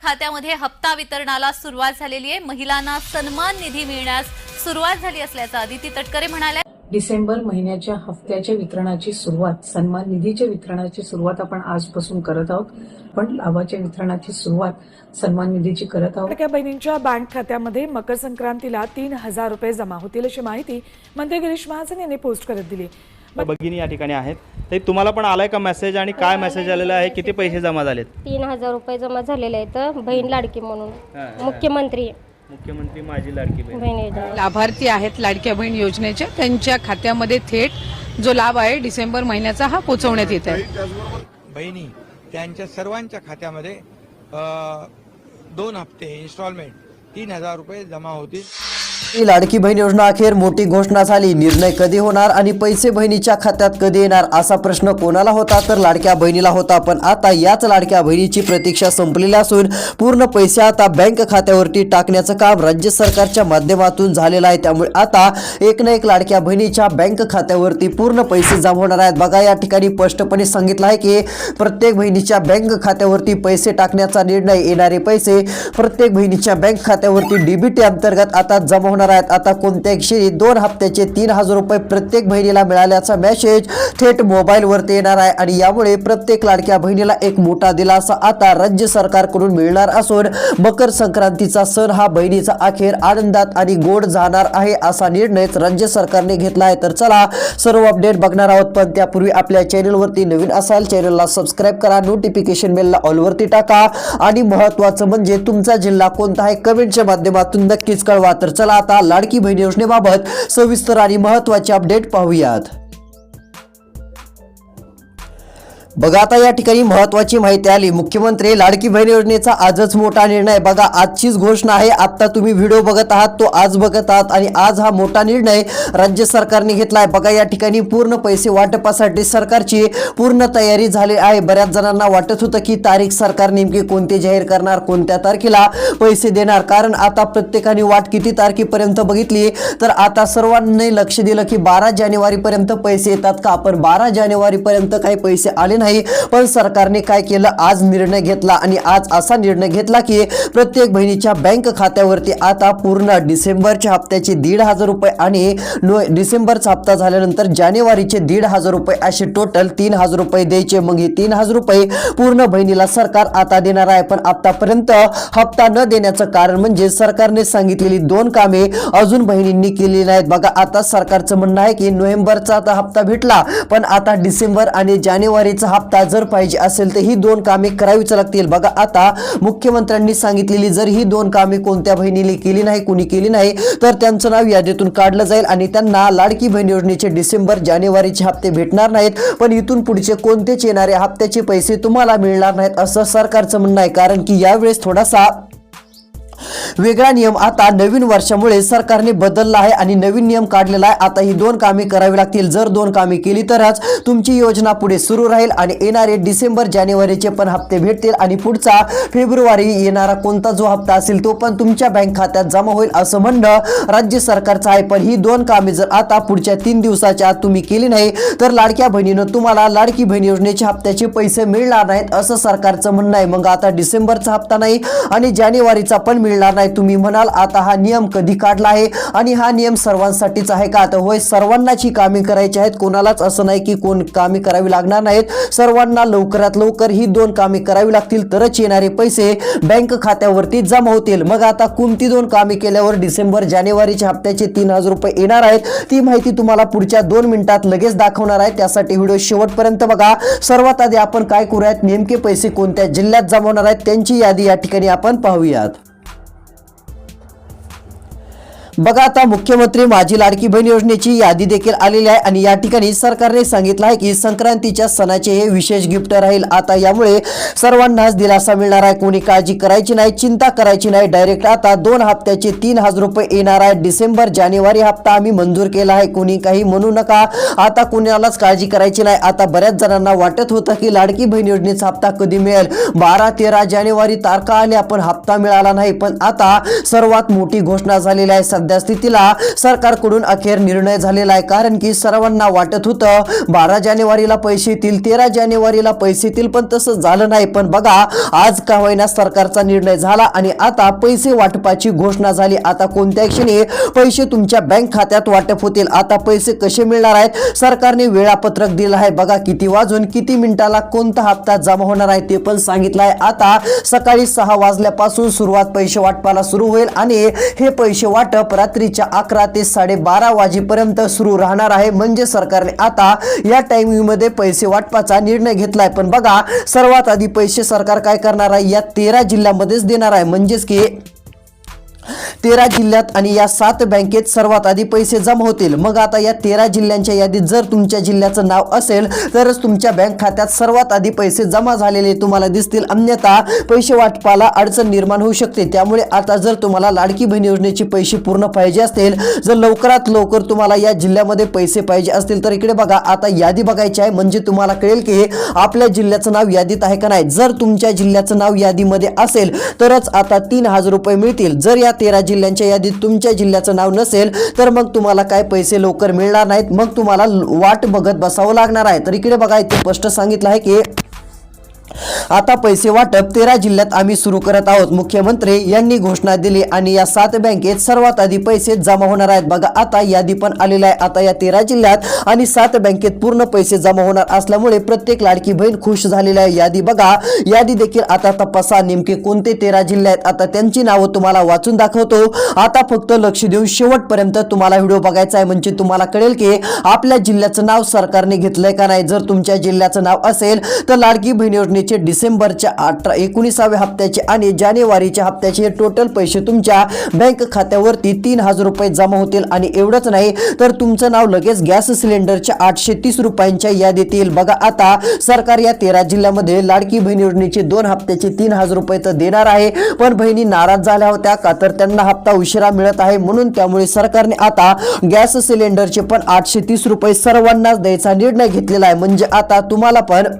खात्यामध्ये हप्ता वितरणाला सुरुवात झालेली आहे। महिलांना सन्मान निधी मिळण्यास सुरुवात झाली असल्याचं अदिती तटकरे म्हणाल्या। डिसेंबर महिन्याच्या हप्त्याच्या वितरणाची सुरुवात, सन्मान निधीच्या वितरणाची सुरुवात आपण आजपासून करत आहोत। पण लाभाच्या वितरणाची सुरुवात सन्मान निधीची करत आहोत। लाडक्या बहिणींच्या बँक खात्यामध्ये मकर संक्रांतीला 3000 रुपये जमा होतील अशी माहिती मंत्री गिरीश महाजन यांनी पोस्ट करत दिली। भगिनी या ठिकाणी आहेत, तर तुम्हाला पण आलाय का मेसेज आणि काय मेसेज आलेला आहे, किती पैसे जमा झालेत? 3000 रुपये जमा झालेले आहेत बहीण लाडकी म्हणून। मुख्यमंत्री माझी लाडकी बहीण योजना लाभार्थी आहेत लाडक्या बहीण योजनेचे, त्यांच्या खात्यामध्ये थेट जो लाभ आहे डिसेंबर महिन्याचा हा पोहोचवण्यात येत आहे। बहिणी त्यांच्या सर्वांच्या खात्यामध्ये 2 हप्ते इन्स्टॉलमेंट 3000 रुपये जमा होतील। लाडकी बहीण योजना अखेर मोठी घोषणा झाली। निर्णय कधी होणार आणि पैसे बहिणीच्या खात्यात कधी येणार असा प्रश्न कोणाला होता, तर लाडक्या बहिणीला होता। पण आता याच लाडक्या बहिणीची प्रतीक्षा संपलेली असून पूर्ण पैसे आता बँक खात्यावरती टाकण्याचं काम राज्य सरकारच्या माध्यमातून झालेलं आहे। त्यामुळे आता एक ना एक लाडक्या बहिणीच्या बँक खात्यावरती पूर्ण पैसे जमा होणार आहेत। बघा, या ठिकाणी स्पष्टपणे सांगितलं आहे की प्रत्येक बहिणीच्या बँक खात्यावरती पैसे टाकण्याचा निर्णय, येणारे पैसे प्रत्येक बहिणीच्या बँक खात्यावरती डीबीटी अंतर्गत आता जमा आहेत। आता कोणत्याही 2 हप्त्याचे 3000 रुपये प्रत्येक बहिणीला मिळाल्याचा मेसेज थेट मोबाईलवरती येणार आहे आणि यामुळे प्रत्येक लाडक्या बहिणीला एक मोठा दिलासा आता राज्य सरकारकडून मिळणार असून मकर संक्रांतीचा सण हा बहिणीचा अखेर आनंदात आणि गोड जाणार आहे असा निर्णय राज्य सरकारने घेतला आहे। तर चला सर्व अपडेट बघणार आहोत, पण त्यापूर्वी आपल्या चॅनलवरती नवीन असाल चॅनलला सबस्क्राइब करा, नोटिफिकेशन बेलला ऑलवरती टाका आणि महत्त्वाचं म्हणजे तुमचा जिल्हा कोणता आहे कमेंटच्या माध्यमातून नक्कीच कळवा। तर चला आता लाडकी बहीण योजनेबाबत सविस्तर आणि महत्त्वाचे अपडेट पाहूयात। बघा, आता या ठिकाणी महत्त्वाची माहिती आली। मुख्यमंत्री लाडकी बहीण योजनेचा आजच मोठा निर्णय। बघा, आजचीच घोषणा आहे। आता तुम्ही व्हिडिओ बघत आहात तो आज बघत आहात आणि आज हा मोठा निर्णय राज्य सरकारने घेतला आहे। बघा, या ठिकाणी पूर्ण पैसे वाटपासाठी सरकारची पूर्ण तयारी झाली आहे। बऱ्याच जणांना वाटत होतं की तारीख सरकार नेमकी कोणती जाहीर करणार, कोणत्या तारखेला पैसे देणार, कारण आता प्रत्येकाने वाट किती तारखेपर्यंत बघितली, तर आता सर्वांनी लक्ष दिलं की 12 जानेवारीपर्यंत पैसे येतात का। पण 12 जानेवारीपर्यंत काही पैसे आले नाही। पण सरकारने काय केलं, आज निर्णय घेतला आणि आज असा निर्णय घेतला की प्रत्येक बहिणीच्या बँक खात्यावरती आता पूर्ण डिसेंबरच्या हप्त्याचे 1500 रुपये आणि डिसेंबरचा हप्ता झाल्यानंतर जानेवारीचे 1500 रुपये असे टोटल 3000 रुपये द्यायचे। मग हे 3000 रुपये पूर्ण बहिणीला सरकार आता देणार आहे। पण आतापर्यंत हप्ता न देण्याचं कारण म्हणजे सरकारने सांगितलेली 2 कामे अजून बहिणींनी केली नाहीत। बघा, आता सरकारचं म्हणणं आहे की नोव्हेंबरचा आता हप्ता भेटला, पण आता डिसेंबर आणि जानेवारीचा हप्ता जर पाहिजे असेल तर ही 2 कामे करावीच लागतील। बघा, आता मुख्यमंत्र्यांनी सांगितलेली जर ही 2 कामे कोणत्या बहिणीने केली नाही, कुणी केली नाही, तर त्यांचं नाव यादीतून काढलं जाईल आणि त्यांना लाडकी बहीण योजनेचे डिसेंबर जानेवारीचे हप्ते भेटणार नाहीत। पण इथून पुढचे कोणतेच येणारे हप्त्याचे पैसे तुम्हाला मिळणार नाहीत असं सरकारचं म्हणणं आहे। कारण की यावेळेस थोडासा वेगळा नियम आता नवीन वर्षामुळे सरकारने बदलला आहे आणि नवीन नियम काढलेला आहे। आता ही 2 कामे करावी लागतील। जर 2 कामे केली तरच तुमची योजना पुढे सुरू राहील आणि येणारे डिसेंबर जानेवारीचे पण हप्ते भेटतील आणि पुढचा फेब्रुवारी येणारा कोणता जो हप्ता असेल तो पण तुमच्या बँक खात्यात जमा होईल असं म्हणणं राज्य सरकारचं आहे। पण ही 2 कामे जर आता पुढच्या 3 दिवसाच्या आत तुम्ही केली नाही तर लाडक्या बहिणीनं तुम्हाला लाडकी बहीण योजनेच्या हप्त्याचे पैसे मिळणार नाहीत असं सरकारचं म्हणणं आहे। मग आता डिसेंबरचा हप्ता नाही आणि जानेवारीचा पण मिळणार नाही। तुम्ही म्हणाल आता हा नियम कधी काढला आहे आणि हा नियम सर्वांसाठीच आहे का? तर होय, सर्वांनाच ही कामे करायची आहेत, कोणालाच असं नाही की कोण कामे करावी लागणार नाहीत। सर्वांना लवकरात लवकर ही 2 कामे करावी लागतील तरच येणारे पैसे बँक खात्यावरती जमा होतील। मग आता कोणती 2 कामे केल्यावर डिसेंबर जानेवारीच्या हप्त्याचे 3000 रुपये येणार आहेत ती माहिती तुम्हाला पुढच्या 2 मिनिटात लगेच दाखवणार आहे। त्यासाठी व्हिडिओ शेवटपर्यंत बघा। सर्वात आधी आपण काय करूयात, नेमके पैसे कोणत्या जिल्ह्यात जमा होणार आहेत त्यांची यादी या ठिकाणी आपण पाहूयात। बघा, आता मुख्यमंत्री माझी लाडकी बहीण योजनेची यादी देखील आलेली आहे आणि या ठिकाणी सरकारने सांगितलं आहे की संक्रांतीच्या सणाचे हे विशेष गिफ्ट राहील। आता यामुळे सर्वांनाच दिलासा मिळणार आहे। कोणी काळजी करायची नाही, चिंता करायची नाही। डायरेक्ट आता 2 हप्त्याचे 3000 रुपये येणार आहे। डिसेंबर जानेवारी हप्ता आम्ही मंजूर केला आहे, कोणी काही म्हणू नका। आता कोणालाच काळजी करायची नाही। आता बऱ्याच जणांना वाटत होतं की लाडकी बहीण योजनेचा हप्ता कधी मिळेल, 12-13 जानेवारी तारखा आल्या पण हप्ता मिळाला नाही। पण आता सर्वात मोठी घोषणा झालेली आहे। सद्यस्थितीला सरकारकडून अखेर निर्णय झालेला आहे, कारण की सर्वांना वाटत होतं 12 जानेवारीला पैसे येतील, 13 जानेवारीला पैसे येतील, पण तसं झालं नाही. पण बघा आज का होईना सरकारचा निर्णय झाला आणि आता पैसे वाटपाची घोषणा झाली. आता कोणत्या क्षणी पैसे तुमच्या बँक खात्यात वाटप होतील, आता पैसे कसे मिळणार आहेत, सरकारने वेळापत्रक दिलं आहे. बघा किती वाजून किती मिनिटाला कोणता हप्ता जमा होणार आहे ते पण सांगितलं आहे. आता सकाळी 6 वाजल्यापासून सुरुवात पैसे वाटपाला सुरू होईल आणि हे पैसे वाटप रात्रीच्या 11 ते 12:30 वाजेपर्यंत सुरू राहणार आहे. म्हणजे सरकारने आता या टायमिंग मध्ये पैसे वाटपाचा निर्णय घेतलाय. पण बघा सर्वात आधी पैसे सरकार काय करणार आहे, या 13 जिल्ह्यांमध्येच देणार आहे. म्हणजेच की 13 जिल्ह्यात आणि या 7 बँकेत सर्वात आधी पैसे जमा होतील. मग आता या 13 जिल्ह्यांच्या यादीत जर तुमच्या जिल्ह्याचं नाव असेल तरच तुमच्या बँक खात्यात सर्वात आधी पैसे जमा झालेले तुम्हाला दिसतील, अन्यथा पैसे वाटपाला अडचण निर्माण होऊ शकते. त्यामुळे आता जर तुम्हाला लाडकी बहीण योजनेचे पैसे पूर्ण पाहिजे असतील, जर लवकरात लवकर तुम्हाला या जिल्ह्यामध्ये पैसे पाहिजे असतील तर इकडे बघा आता यादी बघायची आहे. म्हणजे तुम्हाला कळेल की आपल्या जिल्ह्याचं नाव यादीत आहे का नाही. जर तुमच्या जिल्ह्याचं नाव यादीमध्ये असेल तरच आता 3000 रुपये मिळतील. जर या 13 जिल्ह्यांच्या यादीत तुमच्या जिल्ह्याचं नाव नसेल तर मग तुम्हाला काय पैसे लवकर मिळणार नाहीत, मग तुम्हाला वाट बघत बसावं लागणार आहे. तर इकडे बघा इथे स्पष्ट सांगितलं आहे की आता पैसे वाटप 13 जिल्ह्यात आम्ही सुरू करत आहोत. मुख्यमंत्री यांनी घोषणा दिली आणि या 7 बँकेत सर्वात आधी पैसे जमा होणार आहेत. बघा आता यादी पण आलेली आहे. आता या 13 जिल्ह्यात आणि 7 बँकेत पूर्ण पैसे जमा होणार असल्यामुळे प्रत्येक लाडकी बहीण खुश झालेली आहे. यादी बघा, यादी देखील आता तपासा नेमके कोणते 13 जिल्हे आहेत. आता त्यांची नावं तुम्हाला वाचून दाखवतो. आता फक्त लक्ष देऊन शेवटपर्यंत तुम्हाला व्हिडिओ बघायचा आहे, म्हणजे तुम्हाला कळेल की आपल्या जिल्ह्याचं नाव सरकारने घेतलंय का नाही. जर तुमच्या जिल्ह्याचं नाव असेल तर लाडकी बहीण योजनेचे डिसेंबरच्या 19व्या हप्त्याचे आणि जानेवारीच्या हप्त्याचे टोटल पैसे तुमच्या बँक खात्यावरती 3000 रुपये जमा होतील. आणि एवढंच नाही तर तुमचं नाव लगेच गॅस सिलेंडरच्या 830 रुपयांच्या यादीत येईल. बघा आता सरकार या 13 जिल्ह्यामध्ये लाडकी बहीण योजनेचे 2 हप्त्याचे 3000 रुपये तर देणार आहे. पण बहिणी नाराज झाल्या होत्या का तर त्यांना हप्ता उशिरा मिळत आहे म्हणून. त्यामुळे सरकारने आता गॅस सिलेंडरचे पण 830 रुपये सर्वांनाच द्यायचा निर्णय घेतलेला आहे. म्हणजे आता तुम्हाला पण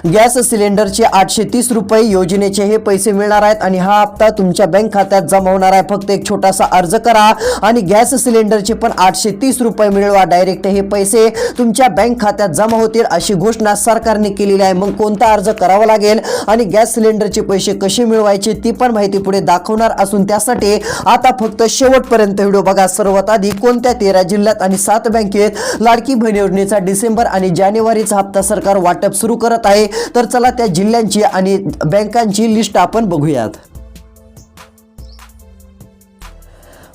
गॅस सिलेंडरचे 830 रुपये योजनेचे हे पैसे मिळणार आहेत आणि हा हप्ता तुमच्या बँक खात्यात जमा होणार आहे. फक्त एक छोटासा अर्ज करा आणि गॅस सिलेंडरचे पण 830 रुपये मिळवा. डायरेक्ट हे पैसे तुमच्या बँक खात्यात जमा होतील अशी घोषणा सरकारने केलेली आहे. मग कोणता अर्ज करावा लागेल आणि गॅस सिलेंडरचे पैसे कसे मिळवायचे ती पण माहिती पुढे दाखवणार असून त्यासाठी आता फक्त शेवटपर्यंत व्हिडिओ बघा. सर्वात आधी कोणत्या 13 जिल्ह्यात आणि 7 बँकेत लाडकी बहीण योजनेचा डिसेंबर आणि जानेवारीचा हप्ता सरकार वाटप सुरू करत आहे. तर चला त्या जिल्ह्यांची आणि बँकांची लिस्ट आपण बघूयात.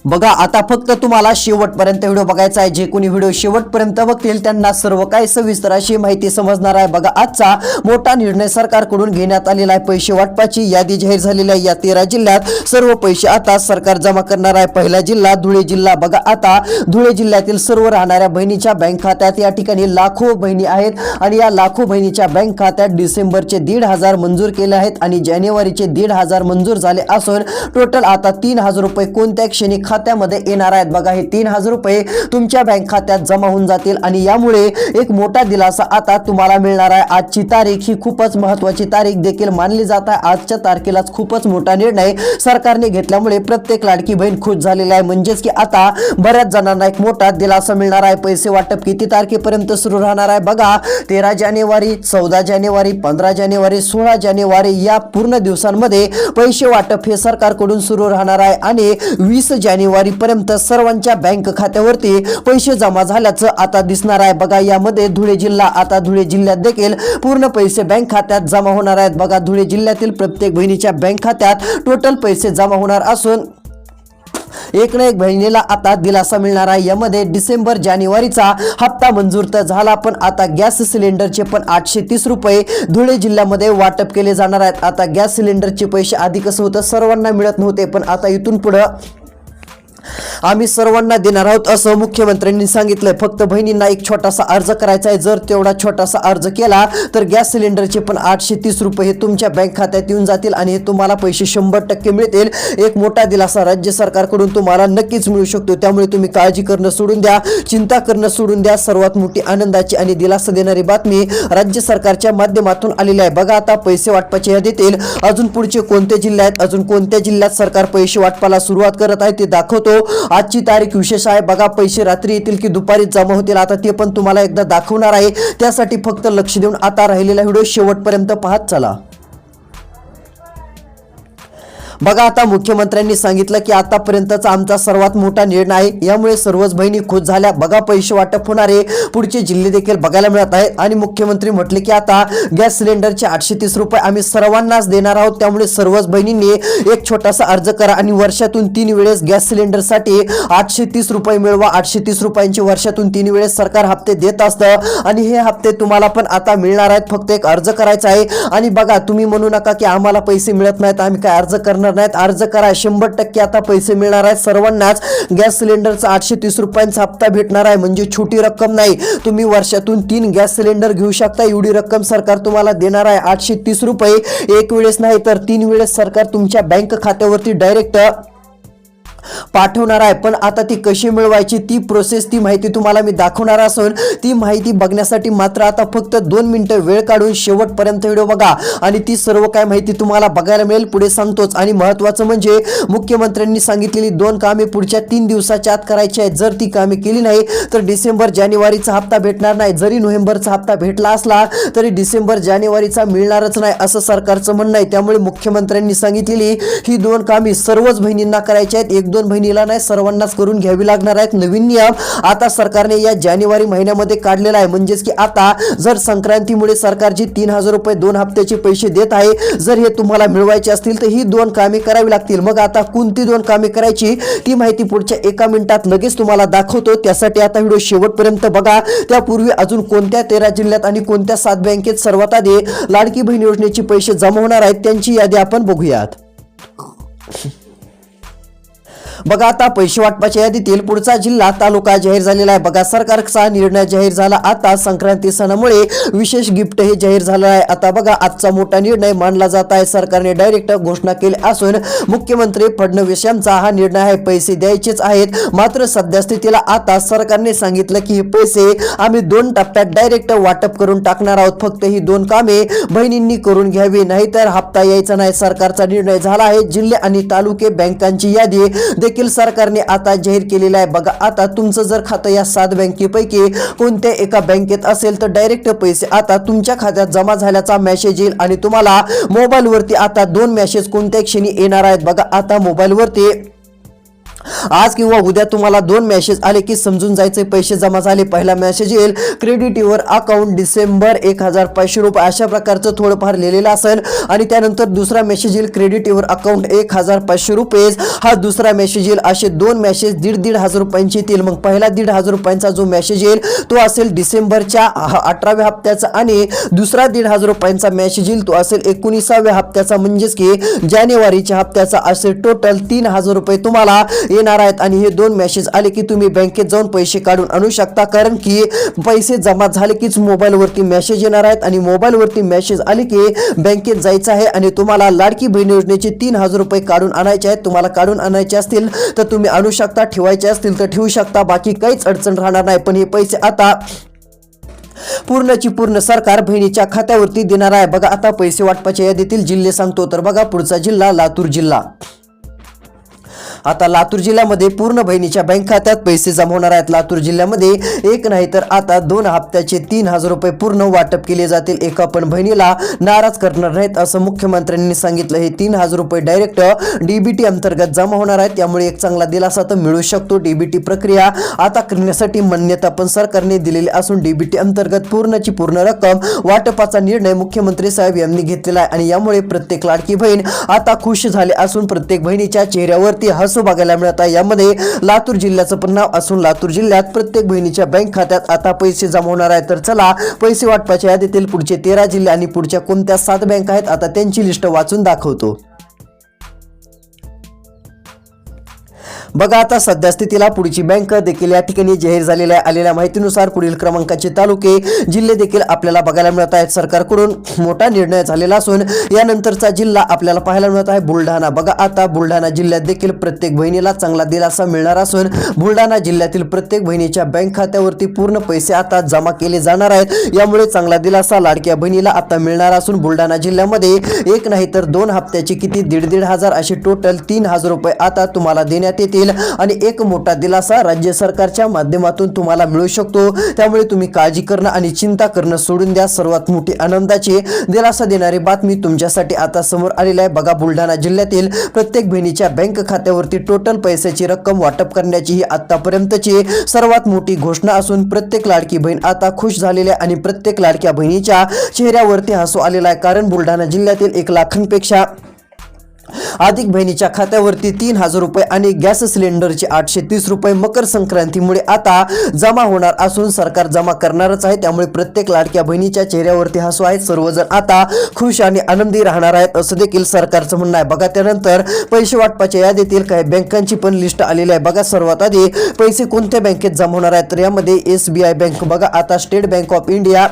बघा आता फक्त तुम्हाला शेवटपर्यंत व्हिडिओ बघायचा आहे. जे कोणी व्हिडिओ शेवटपर्यंत बघतील त्यांना सर्व काही सविस्तर अशी माहिती समजणार आहे. बघा आजचा मोठा निर्णय सरकारकडून घेण्यात आलेला आहे. पैसे वाटपाची यादी जाहीर झालेली आहे. या 13 जिल्ह्यात सर्व पैसे आता सरकार जमा करणार आहे. पहिला जिल्हा धुळे जिल्हा. बघा आता धुळे जिल्ह्यातील सर्व राहणाऱ्या बहिणीच्या बँक खात्यात या ठिकाणी लाखो बहिणी आहेत आणि या लाखो बहिणीच्या बँक खात्यात डिसेंबरचे 1500 मंजूर केले आहेत आणि जानेवारीचे 1500 मंजूर झाले असून टोटल आता 3000 रुपये कोणत्या क्षणी खात्यामध्ये येणार आहेत. बघा हे 3000 रुपये तुमच्या बँक खात्यात जमा होऊन जातील आणि यामुळे एक मोठा दिलासा आता तुम्हाला मिळणार आहे. आजची तारीख ही खूपच महत्त्वाची तारीख देखील मानली जात आहे. आजच्या तारखेलाच खूपच मोठा निर्णय सरकारने घेतल्यामुळे प्रत्येक लाडकी बहीण खुश झालेली आहे. म्हणजेच की आता बऱ्याच जणांना एक मोठा दिलासा मिळणार आहे. पैसे वाटप किती तारखेपर्यंत सुरू राहणार आहे. बघा 13 जानेवारी 14 जानेवारी 15 जानेवारी 16 जानेवारी या पूर्ण दिवसांमध्ये पैसे वाटप हे सरकारकडून सुरू राहणार आहे आणि 20 जानेवारी पर्यंत सर्वांच्या बँक खात्यावरती पैसे जमा झाल्याचं आता दिसणार आहे. बघा यामध्ये धुळे जिल्हा, आता धुळे जिल्ह्यात देखील पूर्ण पैसे बँक खात्यात जमा होणार आहेत. बघा धुळे जिल्ह्यातील प्रत्येक बहिणीच्या बँक खात्यात टोटल पैसे जमा होणार असून एक ना एक बहिणीला आता दिलासा मिळणार आहे. यामध्ये डिसेंबर जानेवारीचा हप्ता मंजूर तर झाला पण आता गॅस सिलेंडरचे पण 830 रुपये धुळे जिल्ह्यामध्ये वाटप केले जाणार आहेत. आता गॅस सिलेंडरचे पैसे आधी कसं होतं सर्वांना मिळत नव्हते पण आता इथून पुढे आम्ही सर्वांना देणार आहोत असं मुख्यमंत्र्यांनी सांगितलंय. फक्त बहिणींना एक छोटासा अर्ज करायचा आहे. जर तेवढा छोटासा अर्ज केला तर गॅस सिलेंडरचे पण 830 रुपये हे तुमच्या बँक खात्यात येऊन जातील आणि हे तुम्हाला पैसे 100% मिळतील. एक मोठा दिलासा राज्य सरकारकडून तुम्हाला नक्कीच मिळू शकतो. त्यामुळे तुम्ही काळजी करणं सोडून द्या, चिंता करणं सोडून द्या. सर्वात मोठी आनंदाची आणि दिलासा देणारी बातमी राज्य सरकारच्या माध्यमातून आलेली आहे. बघा आता पैसे वाटपाच्या यादीतील अजून पुढचे कोणते जिल्हे आहेत, अजून कोणत्या जिल्ह्यात सरकार पैसे वाटपाला सुरुवात करत आहे ते दाखवतो. आजची तारीख विशेष आहे. बघा पैसे रात्री येतील की दुपारी जमा होतील आता ते पण तुम्हाला एकदा दाखवणार आहे. त्यासाठी फक्त लक्ष देऊन आता राहिलेला व्हिडिओ शेवटपर्यंत पाहत चला. बघा आता मुख्यमंत्र्यांनी सांगितलं की आतापर्यंतचा आमचा सर्वात मोठा निर्णय आहे. यामुळे सर्वच बहिणी खुश झाल्या. बघा पैसे वाटप होणारे पुढचे जिल्हे देखील बघायला मिळत आहेत आणि मुख्यमंत्री म्हटले की आता गॅस सिलेंडरचे 830 रुपये आम्ही सर्वांनाच देणार आहोत. त्यामुळे सर्वच बहिणींनी एक छोटासा अर्ज करा आणि वर्षातून 3 वेळेस गॅस सिलेंडरसाठी 830 रुपये मिळवा. 830 रुपयांचे वर्षातून 3 वेळेस सरकार हप्ते देत असतं आणि हे हप्ते तुम्हाला पण आता मिळणार आहेत. फक्त एक अर्ज करायचा आहे. आणि बघा तुम्ही म्हणू नका की आम्हाला पैसे मिळत नाहीत, आम्ही काय अर्ज करणार नाहीत. अर्ज करा, 100% आता पैसे मिळणार आहेत. सर्वांनाच गॅस सिलेंडरचा 830 रुपयांचा हप्ता भेटणार आहे. म्हणजे छोटी रक्कम नाही. तुम्ही वर्षातून 3 गॅस सिलेंडर घेऊ शकता. एवढी रक्कम सरकार तुम्हाला देणार आहे. 830 रुपये एक वेळेस नाही तर 3 वेळेस सरकार तुमच्या बँक खात्यावरती डायरेक्ट पाठवणार आहे. पण आता ती कशी मिळवायची ती प्रोसेस, ती माहिती तुम्हाला मी दाखवणार असून ती माहिती बघण्यासाठी मात्र आता फक्त 2 मिनिटं वेळ काढून शेवटपर्यंत व्हिडिओ बघा आणि ती सर्व काय माहिती तुम्हाला बघायला मिळेल. पुढे सांगतोच. आणि महत्त्वाचं म्हणजे मुख्यमंत्र्यांनी सांगितलेली 2 कामे पुढच्या 3 दिवसाच्या आत करायची आहेत. जर ती कामे केली नाही तर डिसेंबर जानेवारीचा हप्ता भेटणार नाही. जरी नोव्हेंबरचा हप्ता भेटला असला तरी डिसेंबर जानेवारीचा मिळणारच नाही असं सरकारचं म्हणणं आहे. त्यामुळे मुख्यमंत्र्यांनी सांगितलेली ही 2 कामे सर्वच बहिणींना करायची आहेत. 1-2 बहिणीला नाही, सर्वांनाच करून घ्यावी लागणार आहेत. नवीन नियम आता सरकारने या जानेवारी महिन्यामध्ये काढलेला आहे. म्हणजेच की आता जर संक्रांतीमुळे सरकार जी 3000 रुपये 2 हप्त्याचे पैसे देत आहे, जर हे तुम्हाला मिळवायचे असतील तर ही 2 कामे करावी लागतील. मग आता कोणती 2 कामे करायची ती माहिती पुढच्या 1 मिनिटात लगेच तुम्हाला दाखवतो. त्यासाठी आता व्हिडिओ शेवटपर्यंत बघा. त्यापूर्वी अजून कोणत्या 13 जिल्ह्यात आणि कोणत्या 7 बँकेत सर्वात आधी लाडकी बहीण योजनेचे पैसे जमा होणार आहेत त्यांची यादी आपण बघूयात. बघा आता पैसे वाटपाच्या यादीतील पुढचा जिल्हा तालुका जाहीर झालेला आहे. बघा सरकारचा निर्णय जाहीर झाला. आता संक्रांती सणामुळे विशेष गिफ्ट हे जाहीर झालं आहे. आता बघा आजचा मोठा निर्णय मानला जात आहे. सरकारने डायरेक्ट घोषणा केली असून मुख्यमंत्री फडणवीस यांचा हा निर्णय आहे. पैसे द्यायचेच आहेत. मात्र सध्या स्थितीला आता सरकारने सांगितलं की हे पैसे आम्ही 2 टप्प्यात डायरेक्ट वाटप करून टाकणार आहोत. फक्त ही 2 कामे बहिणींनी करून घ्यावी, नाहीतर हप्ता यायचा नाही. सरकारचा निर्णय झाला आहे. जिल्हे आणि तालुके बँकांची यादी देखील सरकारने आता जाहीर केलेला आहे. बघा आता तुमचं जर खातं या 7 बँकेपैकी कोणत्या एका बँकेत असेल तर डायरेक्ट पैसे आता तुमच्या खात्यात जमा झाल्याचा मेसेज येईल आणि तुम्हाला मोबाईलवरती आता 2 मेसेज कोणत्या क्षणी येणार आहेत. बघा आता मोबाईलवरती आज किंवा उद्या तुम्हाला 2 मेसेज आले की समजून जायचे पैसे जमा झाले. पहिला मेसेज येईल क्रेडिट युअर अकाउंट डिसेंबर 1500 रुपये अशा प्रकारचं थोडंफार लिहिलेलं असेल आणि त्यानंतर दुसरा मेसेज येईल क्रेडिट युअर अकाउंट 1500 रुपये. हा दुसरा मेसेज येईल. असे 2 मेसेज 1,500 रुपयांचे येतील. मग पहिला 1,500 रुपयांचा जो मेसेज येईल तो असेल डिसेंबरच्या 18व्या हप्त्याचा आणि दुसरा 1,500 रुपयांचा मेसेज येईल तो असेल 19व्या हप्त्याचा म्हणजेच की जानेवारीच्या हप्त्याचा. असे टोटल 3,000 रुपये तुम्हाला येणार आहेत. आणि हे 2 मेसेज आले की तुम्ही बँकेत जाऊन पैसे काढून आणू शकता. कारण की पैसे जमा झाले कीच मोबाईलवरती मेसेज येणार आहेत आणि मोबाईलवरती मेसेज आले की बँकेत जायचं आहे आणि तुम्हाला लाडकी बहीण योजनेचे 3,000 रुपये काढून आणायचे आहेत. तुम्हाला काढून आणायचे असतील तर तुम्ही आणू शकता, ठेवायचे असतील तर ठेवू शकता. बाकी काहीच अडचण राहणार नाही. पण हे पैसे आता पूर्णची पूर्ण सरकार बहिणीच्या खात्यावरती देणार आहे. बघा आता पैसे वाटपाच्या यादीतील जिल्हे सांगतो. तर बघा पुढचा जिल्हा लातूर जिल्हा. आता लातूर जिल्ह्यामध्ये पूर्ण बहिणीच्या बँक खात्यात पैसे जमा होणार आहेत. लातूर जिल्ह्यामध्ये एक नाही तर आता 2 हप्त्याचे 3,000 रुपये पूर्ण वाटप केले जातील. एका पण बहिणीला नाराज करणार नाहीत असं मुख्यमंत्र्यांनी सांगितलं. हे 3,000 रुपये डायरेक्ट डीबीटी अंतर्गत जमा होणार आहेत. त्यामुळे एक चांगला दिलासा तर मिळू शकतो. डीबीटी प्रक्रिया आता करण्यासाठी मान्यता पण सरकारने दिलेली असून डीबीटी अंतर्गत पूर्णची पूर्ण रक्कम वाटपाचा निर्णय मुख्यमंत्री साहेब यांनी घेतलेला आहे आणि यामुळे प्रत्येक लाडकी बहीण आता खुश झाले असून प्रत्येक बहिणीच्या चेहऱ्यावरती बघायला मिळत आहे. यामध्ये लातूर जिल्ह्याचं पण नाव असून लातूर जिल्ह्यात प्रत्येक बहिणीच्या बँक खात्यात आता पैसे जमा होणार आहेत. तर चला पैसे वाटपाच्या यादीतील पुढचे 13 जिल्हे आणि पुढच्या कोणत्या 7 बँक आहेत आता त्यांची लिस्ट वाचून दाखवतो. बघा आता सध्या स्थितीला पुढची बँक देखील या ठिकाणी जाहीर झालेल्या आलेल्या माहितीनुसार पुढील क्रमांकाचे तालुके जिल्हे देखील आपल्याला बघायला मिळत आहेत. सरकारकडून मोठा निर्णय झालेला असून यानंतरचा जिल्हा आपल्याला पाहायला मिळत आहे बुलढाणा. बघा आता बुलढाणा जिल्ह्यात देखील प्रत्येक बहिणीला चांगला दिलासा मिळणार असून बुलढाणा जिल्ह्यातील प्रत्येक बहिणीच्या बँक खात्यावरती पूर्ण पैसे आता जमा केले जाणार आहेत. यामुळे चांगला दिलासा लाडक्या बहिणीला आता मिळणार असून बुलढाणा जिल्ह्यामध्ये एक नाही तर 2 हप्त्याची किती 1,500 असे टोटल 3,000 रुपये आता तुम्हाला देण्यात येतील आणि एक मोठा दिलासा राज्य सरकारच्या माध्यमातून तुम्हाला मिळू शकतो. त्यामुळे तुम्ही काळजी करणं आणि चिंता करणं सोडून द्या. सर्वात मोठी आनंदाची दिलासा देणारी बातमी तुमच्यासाठी आता समोर आलेली आहे. बघा बुलढाणा जिल्ह्यातील प्रत्येक बहिणीच्या बँक खात्यावरती टोटल पैशाची रक्कम वाटप करण्याची ही आतापर्यंतची सर्वात मोठी घोषणा असून प्रत्येक लाडकी बहीण आता खुश झालेली आहे आणि प्रत्येक लाडक्या बहिणीच्या चेहऱ्यावरती हसू आलेला आहे. कारण बुलढाणा जिल्ह्यातील 1 लाखांपेक्षा अधिक बहिणीच्या खात्यावरती 3,000 रुपये आणि गॅस सिलेंडरचे 830 रुपये मकर संक्रांतीमुळे आता जमा होणार असून सरकार जमा करणारच आहे. त्यामुळे प्रत्येक लाडक्या बहिणीच्या चेहऱ्यावरती हसू आहे. सर्वजण आता खुश आणि आनंदी राहणार आहेत असं देखील सरकारचं म्हणणं आहे. बघा त्यानंतर पैसे वाटपाच्या यादीतील काही बँकांची पण लिस्ट आलेली आहे. बघा सर्वात आधी पैसे कोणत्या बँकेत जमा होणार आहेत तर यामध्ये SBI बँक, बघा आता स्टेट बँक ऑफ इंडिया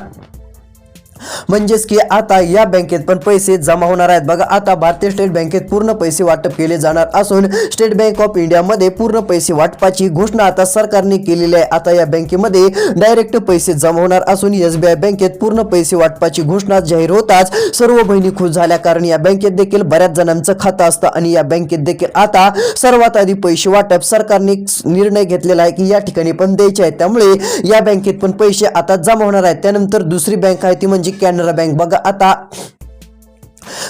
म्हणजेच की आता या बँकेत पण पैसे जमा होणार आहेत. बघा आता भारतीय स्टेट बँकेत पूर्ण पैसे वाटप केले जाणार असून स्टेट बँक ऑफ इंडियामध्ये पूर्ण पैसे वाटपाची घोषणा आता सरकारने केलेली आहे. आता या बँकेमध्ये डायरेक्ट पैसे जमा होणार असून SBI बँकेत पूर्ण पैसे वाटपाची घोषणा जाहीर होताच सर्व बहिणी खुश झाल्या. कारण या बँकेत देखील बऱ्याच जणांचं खातं असतं आणि या बँकेत देखील आता सर्वात आधी पैसे वाटप सरकारने निर्णय घेतलेला आहे की या ठिकाणी पण द्यायचे आहेत. त्यामुळे या बँकेत पण पैसे आता जमा होणार आहेत. त्यानंतर दुसरी बँक आहे ती म्हणजे कॅनरा बँक. बघा आता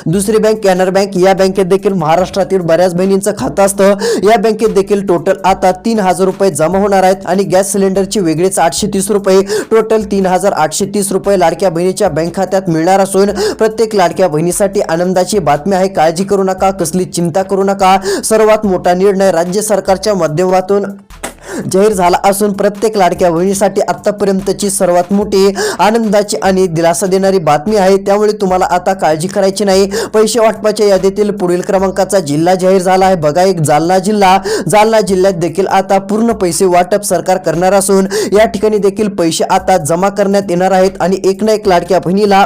दुसरी बँक कॅनरा बँक, या बँकेत देखील महाराष्ट्रातील बऱ्याच बहिणींचं खातं असतं. या बँकेत देखील टोटल आता 3,000 रुपये जमा होणार आहेत आणि गॅस सिलेंडरचे वेगळेच 830 रुपये टोटल 3,830 रुपये लाडक्या बहिणीच्या बँक खात्यात मिळणार असून प्रत्येक लाडक्या बहिणीसाठी आनंदाची बातमी आहे. काळजी करू नका, कसली चिंता करू नका. सर्वात मोठा निर्णय राज्य सरकारच्या माध्यमातून जाहीर झाला असून प्रत्येक लाडक्या बहिणीसाठी आतापर्यंतची सर्वात मोठी आनंदाची आणि दिलासा देणारी बातमी आहे. त्यामुळे तुम्हाला आता काळजी करायची नाही. पैसे वाटपाच्या यादीतील पुढील क्रमांकाचा जिल्हा जाहीर झाला आहे. बघा एक जालना जिल्हा. जालना जिल्ह्यात देखील आता पूर्ण पैसे वाटप सरकार करणार असून या ठिकाणी देखील पैसे आता जमा करण्यात येणार आहेत आणि एक ना एक लाडक्या बहिणीला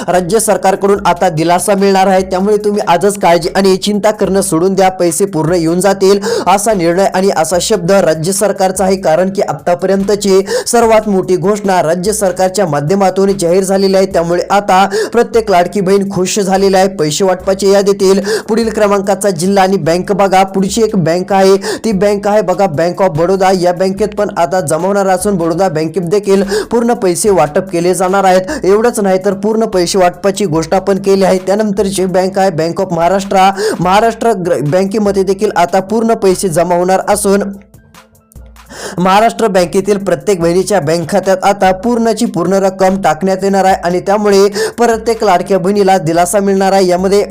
राज्य सरकारकडून आता दिलासा मिळणार आहे. त्यामुळे तुम्ही आजच काळजी आणि चिंता करणं सोडून द्या. पैसे पूर्ण येऊन जातील असा निर्णय आणि असा शब्द राज्य सरकारचा आहे. कारण की आतापर्यंतची सर्वात मोठी घोषणा राज्य सरकारच्या माध्यमातून जाहीर झालेली आहे. त्यामुळे आता प्रत्येक लाडकी बहीण खुश झालेली आहे. पैसे वाटपाच्या यादीतील पुढील क्रमांकाचा जिल्हा आणि बँक बघा. पुढची एक बँक आहे ती बँक आहे बघा बँक ऑफ बडोदा. या बँकेत पण आता जमा होणार असून बडोदा बँकेत देखील पूर्ण पैसे वाटप केले जाणार आहेत. एवढंच नाही तर पूर्ण पैसे वाटपाची घोषणा पण केली आहे. त्यानंतरची बँक आहे बँक ऑफ महाराष्ट्र. महाराष्ट्र बँकेमध्ये देखील आता पूर्ण पैसे जमा होणार असून महाराष्ट्र बँकेतील प्रत्येक बहिणीच्या बँक खात्यात आता पूर्णची पूर्ण रक्कम टाकण्यात येणार आहे आणि त्यामुळे प्रत्येक लाडक्या बहिणीला दिलासा मिळणार आहे. यामध्ये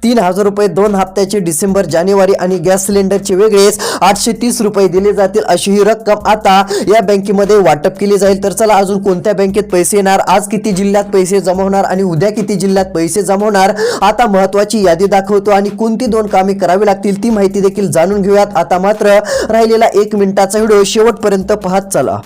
3,000 रुपये 2 हप्त्याचे डिसेंबर, जानेवारी आणि गॅस सिलेंडरचे वेगळेच 830 रुपये दिले जातील. अशी ही रक्कम आता या बँकेमध्ये वाटप केली जाईल. तर चला अजून कोणत्या बँकेत पैसे येणार, आज किती जिल्ह्यात पैसे जमा होणार आणि उद्या किती जिल्ह्यात पैसे जमा होणार, आता महत्त्वाची यादी दाखवतो आणि कोणती 2 कामे करावी लागतील ती माहिती देखील जाणून घेऊयात. आता मात्र राहिलेला 1 मिनिटाचा व्हिडिओ शेवटपर्यंत पाहत चला.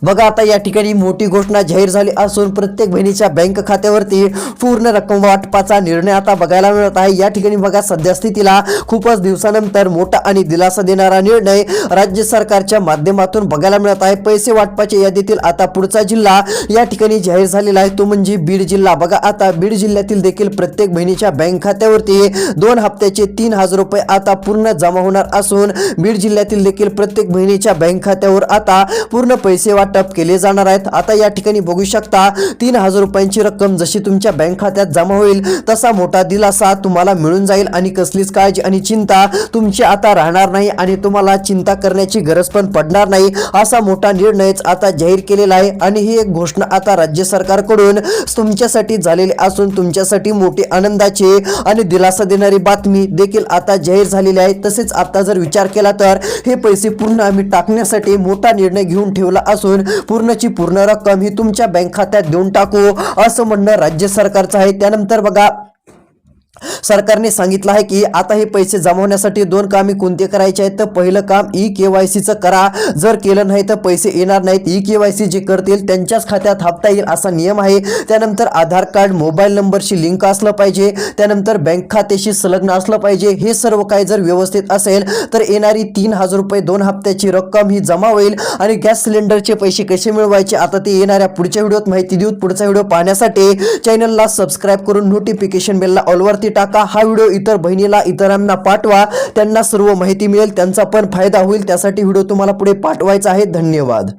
बघा आता या ठिकाणी मोठी घोषणा जाहीर झाली असून प्रत्येक बहिणीच्या बँक खात्यावरती पूर्ण रक्कम वाटपाचा निर्णय आता बघायला मिळत आहे. या ठिकाणी बघा सध्या स्थितीला खूपच दिवसानंतर मोठा आणि दिलासा देणारा निर्णय राज्य सरकारच्या माध्यमातून बघायला मिळत आहे. पैसे वाटपाच्या यादीतील आता पुढचा जिल्हा या ठिकाणी जाहीर झालेला आहे तो म्हणजे बीड जिल्हा. बघा आता बीड जिल्ह्यातील देखील प्रत्येक बहिणीच्या बँक खात्यावरती 2 हप्त्याचे 3,000 रुपये आता पूर्ण जमा होणार असून बीड जिल्ह्यातील देखील प्रत्येक बहिणीच्या बँक खात्यावर आता पूर्ण पैसे वाटप केले जाणार आहेत. आता या ठिकाणी बघू शकता 3,000 रुपयांची रक्कम जशी तुमच्या बँक खात्यात जमा होईल तसा मोठा दिलासा तुम्हाला मिळून जाईल आणि कसलीच काळजी आणि चिंता तुमची आता राहणार नाही आणि तुम्हाला चिंता करण्याची गरज पण पडणार नाही. असा मोठा निर्णयच आता जाहीर केलेला आहे आणि ही एक घोषणा आता राज्य सरकारकडून तुमच्यासाठी झालेली असून तुमच्यासाठी मोठी आनंदाची आणि दिलासा देणारी बातमी देखील आता जाहीर झालेली आहे. तसेच आता जर विचार केला तर हे पैसे पूर्ण आम्ही टाकण्यासाठी मोठा निर्णय घेऊन ठेवला असून पूर्णची पूर्ण रक्कम ही तुमच्या बँक खात्यात देऊन टाकू असं म्हणणं राज्य सरकारचं आहे. त्यानंतर बघा सरकारने सांगितलं आहे की आता हे पैसे जमा होण्यासाठी 2 कामे कोणते करायचे आहेत. तर पहिलं काम ई-केवायसीचं करा. जर केलं नाही तर पैसे येणार नाहीत. ई-केवायसी जे करतील त्यांच्याच खात्यात हप्ता येईल असा नियम आहे. त्यानंतर आधार कार्ड मोबाईल नंबरशी लिंक असलं पाहिजे. त्यानंतर बँक खात्याशी संलग्न असलं पाहिजे. हे सर्व काही जर व्यवस्थित असेल तर येणारी 3,000 रुपये 2 हप्त्याची रक्कम ही जमा होईल. आणि गॅस सिलेंडरचे पैसे कसे मिळवायचे आता ते येणाऱ्या पुढच्या व्हिडिओत माहिती देऊ. पुढचा व्हिडिओ पाहण्यासाठी चॅनलला सबस्क्राईब करून नोटिफिकेशन बेलला ऑलवरती टाका. हा व्हिडिओ इतर बहिणीला इतरांना पाठवा. त्यांना सर्व माहिती मिळेल, त्यांचा पण फायदा होईल. त्यासाठी व्हिडिओ तुम्हाला पुढे पाठवायचा आहे. धन्यवाद.